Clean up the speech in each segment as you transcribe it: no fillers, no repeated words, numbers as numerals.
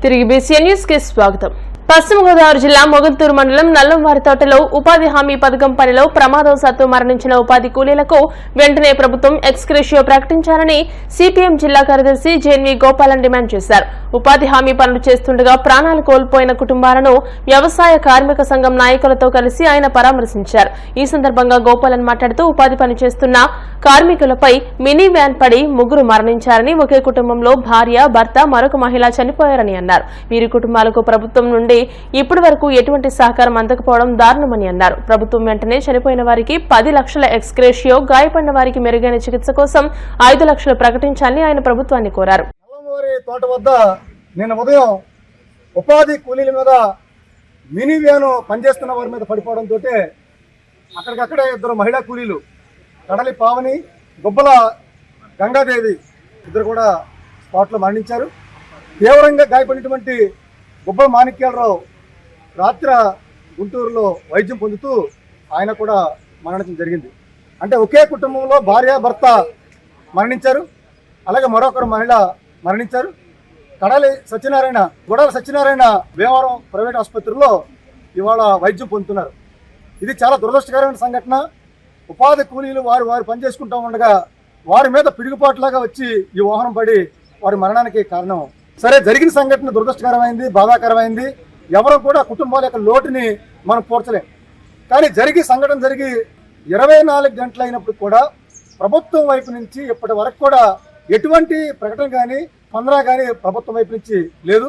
తిరిగి BCN news కి స్వాగతం. పశ్చిమ గోదావరి జిల్లా మొగల్తూరు మండలం నల్లంవారితోటలో ఉపాధి హామీ పథకం పనిలో ప్రమాదవశాత్తు మరణించిన ఉపాధి కూలీలకు వెంటనే ప్రభుత్వం ఎక్స్గ్రేషియో ప్రకటించాలని సిపిఎం జిల్లా కార్యదర్శి జేఎన్వి గోపాలన్ డిమాండ్ చేశారు. ఉపాధి హామీ పనులు చేస్తుండగా ప్రాణాలు కోల్పోయిన కుటుంబాలను వ్యవసాయ కార్మిక సంఘం నాయకులతో కలిసి ఆయన పరామర్శించారు. ఈ సందర్భంగా గోపాలన్ మాట్లాడుతూ ఉపాధి పని చేస్తున్న కార్మికులపై మినీ వ్యాన్ పడి ముగ్గురు మరణించారని, ఒకే కుటుంబంలో భార్య, భర్త, మరొక మహిళ చనిపోయారని అన్నారు. వీరి కుటుంబాలకు ప్రభుత్వం నుండి ఇప్పటి వరకు ఎటువంటి సహకారం అందకపోవడం దారుణమని అన్నారు. ప్రభుత్వం వెంటనే చనిపోయిన వారికి 10 లక్షల ఎక్స్గ్రేషియో, గాయపడిన వారికి మెరుగైన చికిత్స కోసం 5 లక్షలు ప్రకటించాలని ఆయన ప్రభుత్వాన్ని కోరారు. తోట వద్ద నిన్న ఉదయం ఉపాధి కూలీల మీద మినీ వ్యాను పనిచేస్తున్న వారి మీద పడిపోవడంతో అక్కడికక్కడే 2 మహిళా కూలీలు కడలి పావని, గుబ్బల గంగాదేవి ఇద్దరు కూడా స్పాట్లో మరణించారు. తీవ్రంగా గాయపడినటువంటి గుబ్బల మాణిక్యాలరావు రాత్రి గుంటూరులో వైద్యం పొందుతూ ఆయన కూడా మరణించడం జరిగింది. అంటే ఒకే కుటుంబంలో భార్య, భర్త మరణించారు. అలాగే మరొకరు మహిళ మరణించారు. గుడాల సత్యనారాయణ భీమవరం ప్రైవేట్ ఆసుపత్రిలో ఇవాళ వైద్యం పొందుతున్నారు. ఇది చాలా దురదృష్టకరమైన సంఘటన. ఉపాధి కూలీలు వారు పనిచేసుకుంటూ ఉండగా వారి మీద పిడుగుపాటులాగా వచ్చి ఈ వాహనం పడి వారి మరణానికి కారణం. సరే, జరిగిన సంఘటన దురదృష్టకరమైంది, బాధాకరమైంది. ఎవరు కూడా కుటుంబాల యొక్క లోటుని మనం పూడ్చలేం. కానీ సంఘటన జరిగి 24 గంటలు అయినప్పుడు కూడా ప్రభుత్వం వైపు నుంచి ఇప్పటి వరకు కూడా ఎటువంటి ప్రకటన కానీ స్పందన కానీ ప్రభుత్వం వైపు నుంచి లేదు.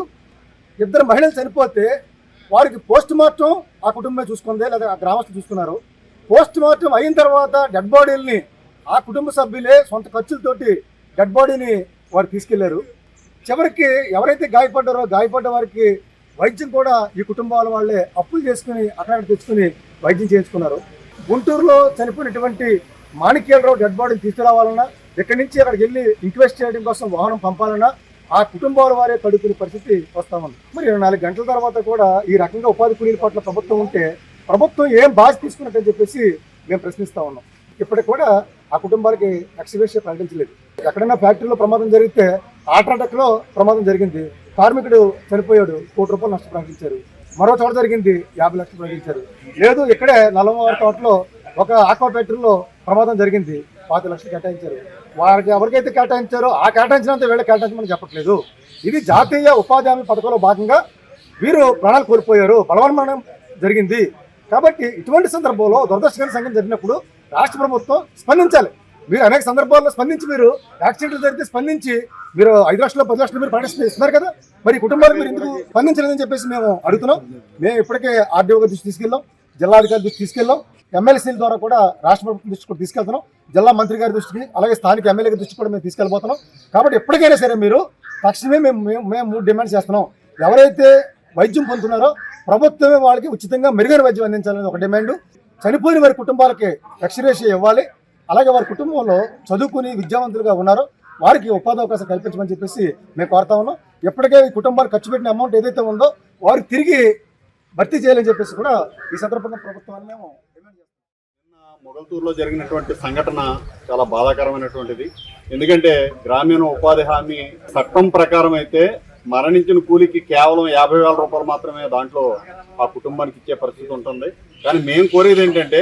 2 మహిళలు చనిపోతే వారికి పోస్ట్ మార్టం ఆ కుటుంబమే చూసుకుందే, లేదా ఆ గ్రామస్తులు చూసుకున్నారు. పోస్ట్ మార్టం అయిన తర్వాత డెడ్ బాడీలని ఆ కుటుంబ సభ్యులే సొంత ఖర్చులతోటి డెడ్ బాడీని వారు తీసుకెళ్లారు. చివరికి ఎవరైతే గాయపడ్డ వారికి వైద్యం కూడా ఈ కుటుంబాల వాళ్ళే అప్పులు చేసుకుని అక్కడ తెచ్చుకుని వైద్యం చేయించుకున్నారు. గుంటూరులో చనిపోయినటువంటి మాణిక్యాలరావు డెడ్ బాడీని తీసుకురావాలన్నా, ఇక్కడి నుంచి అక్కడికి వెళ్ళి ఇంక్వెస్ట్ చేయడం కోసం వాహనం పంపాలన్నా ఆ కుటుంబాల వారే తడుకునే పరిస్థితి వస్తా ఉంది. మరి 24 గంటల తర్వాత కూడా ఈ రకంగా ఉపాధి కూలీల పట్ల ప్రభుత్వం ఉంటే ప్రభుత్వం ఏం బాధ్యత తీసుకున్నట్టని చెప్పేసి మేము ప్రశ్నిస్తా ఉన్నాం. ఇప్పటికి కూడా ఆ కుటుంబాలకి ఎక్స్గ్రేషియో ప్రకటించలేదు. ఎక్కడైనా ఫ్యాక్టరీలో ప్రమాదం జరిగితే ఆల్ట్రాటెక్లో ప్రమాదం జరిగింది, కార్మికుడు చనిపోయాడు, ₹1 కోటి నష్టం ప్రకటించారు. మరో చోట జరిగింది, 50 లక్షలు ప్రకటించారు. లేదు, ఇక్కడే నల్లమవారి తోటలో ఒక ఆక్వా ఫ్యాక్టరీలో ప్రమాదం జరిగింది, 5 లక్షలు కేటాయించారు. వారికి ఎవరికైతే కేటాయించారో ఆ కేటాయించినంత వీళ్ళ కేటాయించమని చెప్పట్లేదు. ఇది జాతీయ ఉపాధి హామీ పథకంలో భాగంగా వీరు ప్రాణాలు కోల్పోయారు, బలవన్మరణం జరిగింది. కాబట్టి ఇటువంటి సందర్భంలో దురదృష్టకర సంఘటన జరిగినప్పుడు రాష్ట్ర ప్రభుత్వం స్పందించాలి. మీరు అనేక సందర్భాల్లో స్పందించి, మీరు యాక్సిడెంట్లు జరిగితే స్పందించి మీరు 5 లక్షలు 10 లక్షలు మీరు ప్రకటిస్తున్నారు కదా, మరి కుటుంబాలకు మీరు ఎందుకు స్పందించలేదని చెప్పేసి మేము అడుగుతున్నాం. మేము ఇప్పటికే ఆర్డీఓ గారి దృష్టి తీసుకెళ్ళాం, జిల్లాధికారి దృష్టి తీసుకెళ్ళాం, ఎమ్మెల్సీల ద్వారా కూడా రాష్ట్ర ప్రభుత్వం దృష్టి కూడా తీసుకెళ్తున్నాం, జిల్లా మంత్రి గారి దృష్టికి, అలాగే స్థానిక ఎమ్మెల్యే గారి దృష్టి కూడా మేము తీసుకెళ్ళబోతున్నాం. కాబట్టి ఎప్పటికైనా సరే మీరు తక్షణమే మేము 3 డిమాండ్స్ చేస్తున్నాం. ఎవరైతే వైద్యం పొందుతున్నారో ప్రభుత్వమే వాళ్ళకి ఉచితంగా మెరుగైన వైద్యం అందించాలని ఒక డిమాండ్. చనిపోయిన వారి కుటుంబాలకి ఎక్స్గ్రేషియో ఇవ్వాలి. అలాగే వారి కుటుంబంలో చదువుకుని విద్యావంతులుగా ఉన్నారో వారికి ఉపాధి అవకాశం కల్పించమని చెప్పేసి మేము కోరుతా ఉన్నాం. ఎప్పటికే ఈ కుటుంబాలు ఖర్చు పెట్టిన అమౌంట్ ఏదైతే ఉందో వారికి తిరిగి భర్తీ చేయాలని చెప్పేసి కూడా ఈ సందర్భంగా ప్రభుత్వాన్ని మేము డిమాండ్ చేస్తాం. మొగల్తూరులో జరిగినటువంటి సంఘటన చాలా బాధాకరమైనటువంటిది. ఎందుకంటే గ్రామీణ ఉపాధి హామీ చట్టం ప్రకారం అయితే మరణించిన కూలికి కేవలం 50,000 రూపాయలు మాత్రమే దాంట్లో ఆ కుటుంబానికి ఇచ్చే పరిస్థితి ఉంటుంది. కానీ మేము కోరేది ఏంటంటే,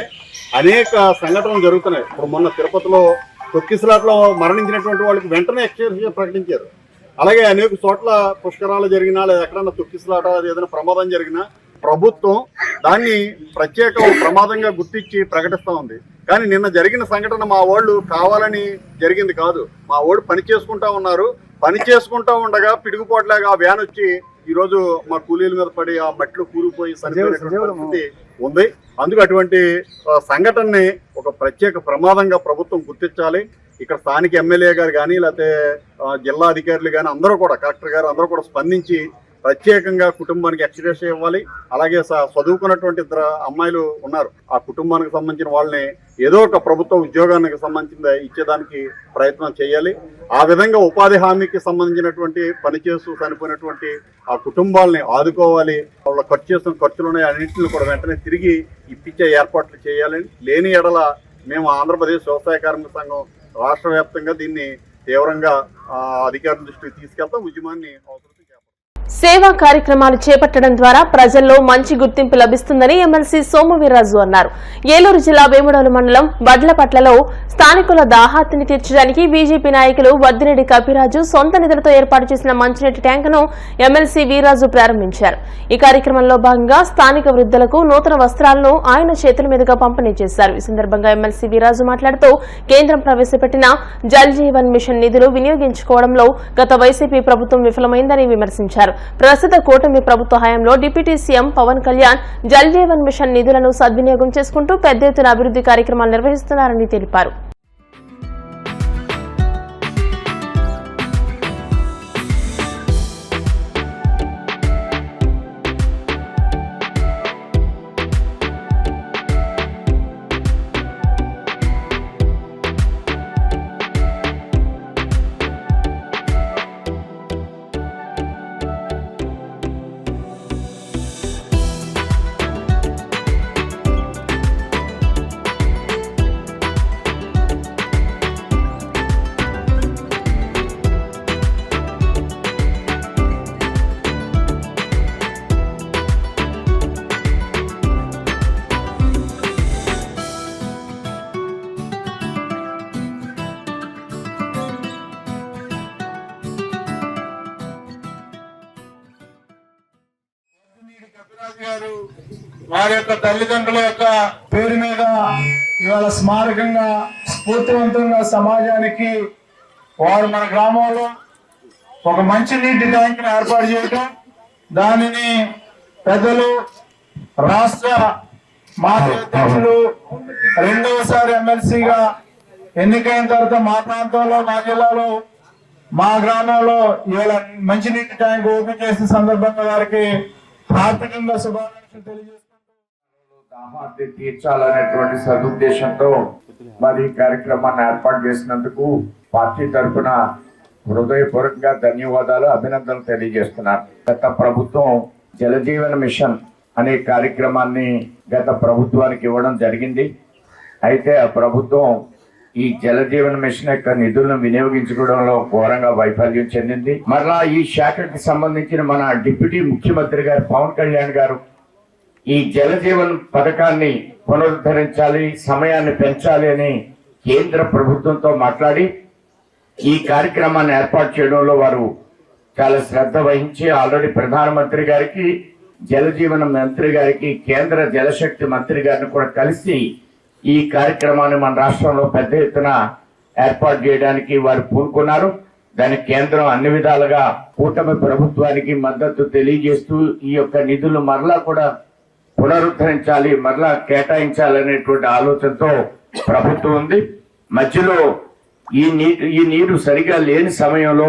అనేక సంఘటనలు జరుగుతున్నాయి. ఇప్పుడు మొన్న తిరుపతిలో తొక్కిసలాట్లో మరణించినటువంటి వాళ్ళకి వెంటనే ఎక్స్గ్రేషియో ప్రకటించారు. అలాగే అనేక చోట్ల పుష్కరాలు జరిగినా, లేదా ఎక్కడన్నా తొక్కిసలాట ఏదైనా ప్రమాదం జరిగినా ప్రభుత్వం దాన్ని ప్రత్యేక ప్రమాదంగా గుర్తించి ప్రకటిస్తూ ఉంది. కానీ నిన్న జరిగిన సంఘటన మా వాళ్ళు కావాలని జరిగింది కాదు. మా వాళ్ళు పని చేసుకుంటా ఉన్నారు. పని చేసుకుంటూ ఉండగా పిడుగుపోట్లాగా ఆ వ్యాన్ వచ్చి ఈరోజు మా కూలీల మీద పడి ఆ మట్టిలో కూరుకుపోయి చనిపోయినటువంటి పరిస్థితి ఉంది. అందుకు అటువంటి సంఘటనని ఒక ప్రత్యేక ప్రమాదంగా ప్రభుత్వం గుర్తించాలి. ఇక్కడ స్థానిక ఎమ్మెల్యే గారు కానీ, లేకపోతే జిల్లా అధికారులు కానీ అందరూ కూడా, కలెక్టర్ గారు అందరూ కూడా స్పందించి ప్రత్యేకంగా కుటుంబానికి ఎక్స్గ్రేషియో ఇవ్వాలి. అలాగే చదువుకున్నటువంటి 2 అమ్మాయిలు ఉన్నారు, ఆ కుటుంబానికి సంబంధించిన వాళ్ళని ఏదో ఒక ప్రభుత్వ ఉద్యోగానికి సంబంధించిన ఇచ్చేదానికి ప్రయత్నం చేయాలి. ఆ విధంగా ఉపాధి హామీకి సంబంధించినటువంటి పనిచేస్తూ చనిపోయినటువంటి ఆ కుటుంబాలని ఆదుకోవాలి. వాళ్ళ ఖర్చు చేస్తున్న ఖర్చులున్నాయి అన్నింటిని కూడా వెంటనే తిరిగి ఇప్పించే ఏర్పాట్లు చేయాలని. లేని ఎడల మేము ఆంధ్రప్రదేశ్ వ్యవసాయ కార్మిక సంఘం రాష్ట్ర వ్యాప్తంగా దీన్ని తీవ్రంగా అధికారుల దృష్టికి తీసుకెళ్తాం. ఉద్యమాన్ని అవసరం. సేవా కార్యక్రమాలు చేపట్టడం ద్వారా ప్రజల్లో మంచి గుర్తింపు లభిస్తుందని ఎమ్మెల్సీ సోము వీర్రాజు అన్నారు. ఏలూరు జిల్లా వేముడోలు మండలం వడ్లపట్లలో స్థానికుల దాహార్తిని తీర్చడానికి బీజేపీ నాయకులు వద్దిరెడ్డి కపిరాజు సొంత నిధులతో ఏర్పాటు చేసిన మంచినీటి ట్యాంకును ఎమ్మెల్సీ వీర్రాజు ప్రారంభించారు. ఈ కార్యక్రమంలో భాగంగా స్థానిక వృద్ధులకు నూతన వస్త్రాలను ఆయన చేతుల మీదుగా పంపిణీ చేశారు. ఈ సందర్భంగా ఎమ్మెల్సీ వీర్రాజు మాట్లాడుతూ కేంద్రం ప్రవేశపెట్టిన జల్ జీవన్ మిషన్ నిధులు వినియోగించుకోవడంలో గత వైసీపీ ప్రభుత్వం విఫలమైందని విమర్శించారు. ప్రస్తుత కూటమి ప్రభుత్వ హయాంలో deputy CM Pawan Kalyan Jal Jeevan mission నిధులను సద్వినియోగం చేసుకుంటూ పెద్ద ఎత్తున అభివృద్ధి కార్యక్రమాలు నిర్వహిస్తున్నారని తెలిపారు. గారు వారి యొక్క తల్లిదండ్రుల యొక్క పేరు మీద ఇవాళ స్మారకంగా స్ఫూర్తివంతంగా సమాజానికి వారు మన గ్రామంలో ఒక మంచి నీటి ట్యాంక్ ని ఏర్పాటు చేయటం, దానిని పెద్దలు రాష్ట్ర మాజీ అధ్యక్షులు రెండవసారి ఎమ్మెల్సీగా ఎన్నికైన తర్వాత మా ప్రాంతంలో మా జిల్లాలో మా గ్రామంలో ఇవాళ మంచినీటి ట్యాంక్ ఓపెన్ చేసిన సందర్భంగా వారికి ఆర్థికంగా శుభాకాంక్షలు తెలియజేసుకుంటూ దాహార్తి తీర్చాలనేటువంటి సదుద్దేశంతో మరి కార్యక్రమాన్ని ఏర్పాటు చేసినందుకు పార్టీ తరఫున హృదయపూర్వకంగా ధన్యవాదాలు, అభినందనలు తెలియజేస్తున్నారు. గత ప్రభుత్వం జలజీవన మిషన్ అనే కార్యక్రమాన్ని గత ప్రభుత్వానికి ఇవ్వడం జరిగింది. అయితే ఆ ప్రభుత్వం ఈ జలజీవన మిషన్ యొక్క నిధులను వినియోగించుకోవడంలో ఘోరంగా వైఫల్యం చెందింది. మరలా ఈ శాఖకి సంబంధించిన మన డిప్యూటీ ముఖ్యమంత్రి గారు పవన్ కళ్యాణ్ గారు ఈ జలజీవన్ పథకాన్ని పునరుద్ధరించాలి, సమయాన్ని పెంచాలి అని కేంద్ర ప్రభుత్వంతో మాట్లాడి ఈ కార్యక్రమాన్ని ఏర్పాటు చేయడంలో వారు చాలా శ్రద్ధ వహించి ఆల్రెడీ ప్రధానమంత్రి గారికి, జలజీవన మంత్రి గారికి, కేంద్ర జలశక్తి మంత్రి గారిని కూడా కలిసి ఈ కార్యక్రమాన్ని మన రాష్ట్రంలో పెద్ద ఎత్తున ఏర్పాటు చేయడానికి వారు పూనుకున్నారు. దానికి కేంద్రం అన్ని విధాలుగా కూటమి ప్రభుత్వానికి మద్దతు తెలియజేస్తూ ఈ యొక్క నిధులు మరలా కూడా పునరుద్ధరించాలి, మరలా కేటాయించాలనేటువంటి ఆలోచనతో ప్రభుత్వం ఉంది. మధ్యలో ఈ నీరు సరిగా లేని సమయంలో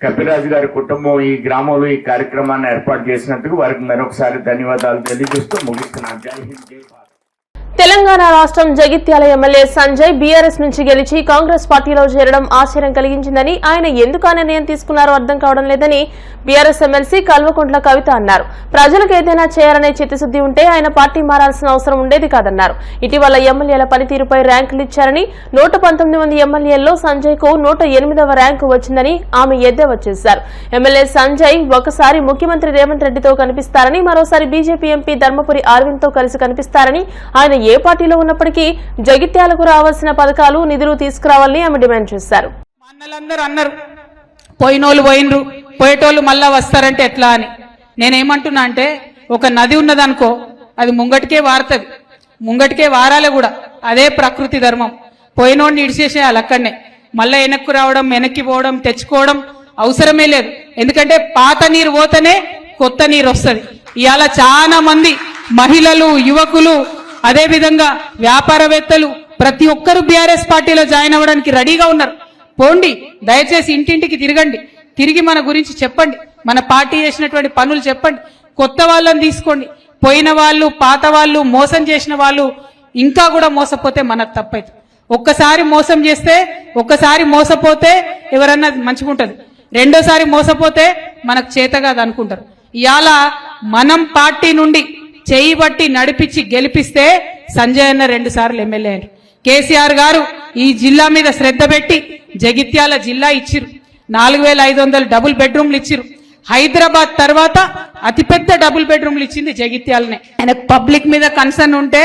కపిరాజు గారి కుటుంబం ఈ గ్రామంలో ఈ కార్యక్రమాన్ని ఏర్పాటు చేసినందుకు వారికి మరొకసారి ధన్యవాదాలు తెలియజేస్తూ ముగిస్తున్నాను. జై హింద్, జై భారత్. తెలంగాణ రాష్ట్రం జగిత్యాల ఎమ్మెల్యే సంజయ్ బీఆర్ఎస్ నుంచి గెలిచి కాంగ్రెస్ పార్టీలో చేరడం ఆశ్చర్యం కలిగించిందని, ఆయన ఎందుకు ఆ నిర్ణయం తీసుకున్నారో అర్థం కావడం లేదని బీఆర్ఎస్ ఎమ్మెల్సీ కల్వకుంట్ల కవిత అన్నారు. ప్రజలకు ఏదైనా చేయాలనే చిత్తశుద్ది ఉంటే ఆయన పార్టీ మారాల్సిన అవసరం ఉండేది కాదన్నారు. ఇటీవల ఎమ్మెల్యేల పనితీరుపై ర్యాంకులు ఇచ్చారని, 119 మంది ఎమ్మెల్యేల్లో సంజయ్ కు 108వ ర్యాంకు వచ్చిందని ఆమె ఎద్దేవా చేశారు. ఎమ్మెల్యే సంజయ్ ఒకసారి ముఖ్యమంత్రి రేవంత్ రెడ్డితో కనిపిస్తారని, మరోసారి బీజేపీ ఎంపీ ధర్మపురి అరవింద్ తో కలిసి కనిపిస్తారని, ఆయన ఏ పార్టీలో ఉన్నప్పటికీ జగిత్యాలకు రావాల్సిన పథకాలు, నిధులు తీసుకురావాలని ఆమె డిమాండ్ చేశారు. అన్నలందరూ అన్నారు పోయినోళ్ళు పోయినరు, పోయేటోళ్ళు మళ్ళా వస్తారంటే ఎట్లా అని. నేనేమంటున్నా అంటే, ఒక నది ఉన్నదనుకో అది ముంగటికే వారుతుంది, ముంగటికే వారాలే కూడా. అదే ప్రకృతి ధర్మం. పోయినోడిని ఇడిచేసేయాలి అక్కడనే. మళ్ళా వెనక్కు రావడం, వెనక్కి పోవడం, తెచ్చుకోవడం అవసరమే లేదు. ఎందుకంటే పాత నీరు పోతేనే కొత్త నీరు వస్తుంది. ఇవాళ చాలా మంది మహిళలు, యువకులు, అదే విధంగా వ్యాపారవేత్తలు ప్రతి ఒక్కరు బీఆర్ఎస్ పార్టీలో జాయిన్ అవ్వడానికి రెడీగా ఉన్నారు. పోండి, దయచేసి ఇంటింటికి తిరగండి, తిరిగి మన గురించి చెప్పండి, మన పార్టీ చేసినటువంటి పనులు చెప్పండి. కొత్త వాళ్ళని తీసుకోండి. పోయిన వాళ్ళు, పాత వాళ్ళు, మోసం చేసిన వాళ్ళు ఇంకా కూడా మోసపోతే మనకు తప్పైతే. ఒక్కసారి మోసం చేస్తే, ఒక్కసారి మోసపోతే ఎవరన్నా మంచిగా ఉంటుంది, రెండోసారి మోసపోతే మనకు చేతగాదు అనుకుంటారు. ఇవాళ మనం పార్టీ నుండి చేయి బట్టి నడిపించి గెలిపిస్తే సంజయ్ అన్న 2 సార్లు ఎమ్మెల్యే అయ్యారు. కేసీఆర్ గారు ఈ జిల్లా మీద శ్రద్ధ పెట్టి జగిత్యాల జిల్లా ఇచ్చిరు, 4500 డబుల్ బెడ్రూమ్లు ఇచ్చిరు, హైదరాబాద్ తర్వాత అతిపెద్ద డబుల్ బెడ్రూమ్లు ఇచ్చింది జగిత్యాలనే. ఆయనకు పబ్లిక్ మీద కన్సర్న్ ఉంటే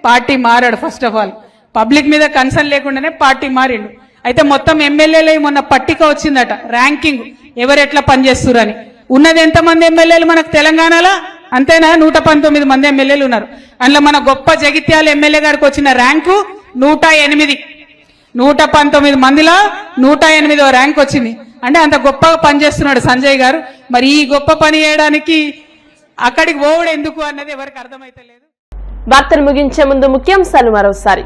పార్టీ మారాడు. ఫస్ట్ ఆఫ్ ఆల్ పబ్లిక్ మీద కన్సర్న్ లేకుండానే పార్టీ మారిండు. అయితే మొత్తం ఎమ్మెల్యేలు మొన్న పట్టిక వచ్చిందట, ర్యాంకింగ్ ఎవరు ఎట్లా పనిచేస్తురని. ఉన్నది ఎంతమంది ఎమ్మెల్యేలు మనకు తెలంగాణలో? అంతేనా? 119 మంది ఎమ్మెల్యేలు ఉన్నారు. అందులో మన గొప్ప జగిత్యాల ఎమ్మెల్యే గారికి వచ్చిన ర్యాంకు 108. 119 మందిలో 108వ ర్యాంక్ వచ్చింది. అంటే అంత గొప్పగా పనిచేస్తున్నాడు సంజయ్ గారు. మరి ఈ గొప్ప పని చేయడానికి అక్కడికి పోవడం ఎందుకు అన్నది ఎవరికి అర్థమైతే లేదు. వార్తలు ముగించే ముందు ముఖ్యాంశాలు మరోసారి.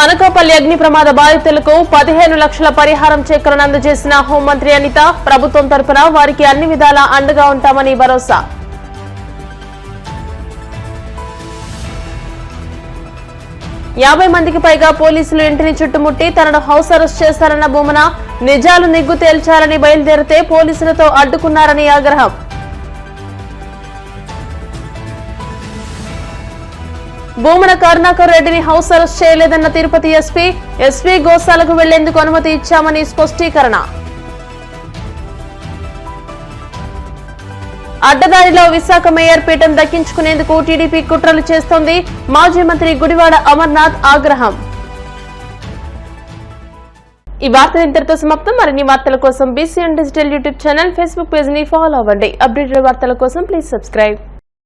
అనకాపల్లి అగ్ని ప్రమాద బాధితులకు 15 లక్షల పరిహారం చెక్కులను అందజేసిన హోంమంత్రి అనిత. ప్రభుత్వం తరఫున వారికి అన్ని విధాలా అండగా ఉంటామని భరోసా. యాభై మందికి పైగా పోలీసులు ఇంటిని చుట్టుముట్టి తనను హౌస్ అరెస్ట్ చేశారన్న భూమన. నిజాలు నిగ్గు తేల్చాలని బయలుదేరితే పోలీసులతో అడ్డుకున్నారని ఆగ్రహం. భూమన కరుణాకర్ రెడ్డిని హౌస్ అరెస్ట్ చేయలేదన్న తిరుపతి ఎస్పీ గోశాలకు వెళ్లేందుకు అనుమతి ఇచ్చామని స్పష్టీకరణ. అడ్డదారిలో విశాఖ మేయర్ పీఠం దక్కించుకునేందుకు టీడీపీ కుట్రలు చేస్తోంది. మాజీ మంత్రి గుడివాడ అమర్నాథ్ ఆగ్రహం. ఈ వార్తలు ఇంతటితో సమాప్తం. మరిన్ని వార్తల కోసం BCN digital YouTube channel, Facebook page ని ఫాలో అవ్వండి. అప్డేటెడ్ వార్తల కోసం ప్లీజ్ సబ్స్క్రైబ్.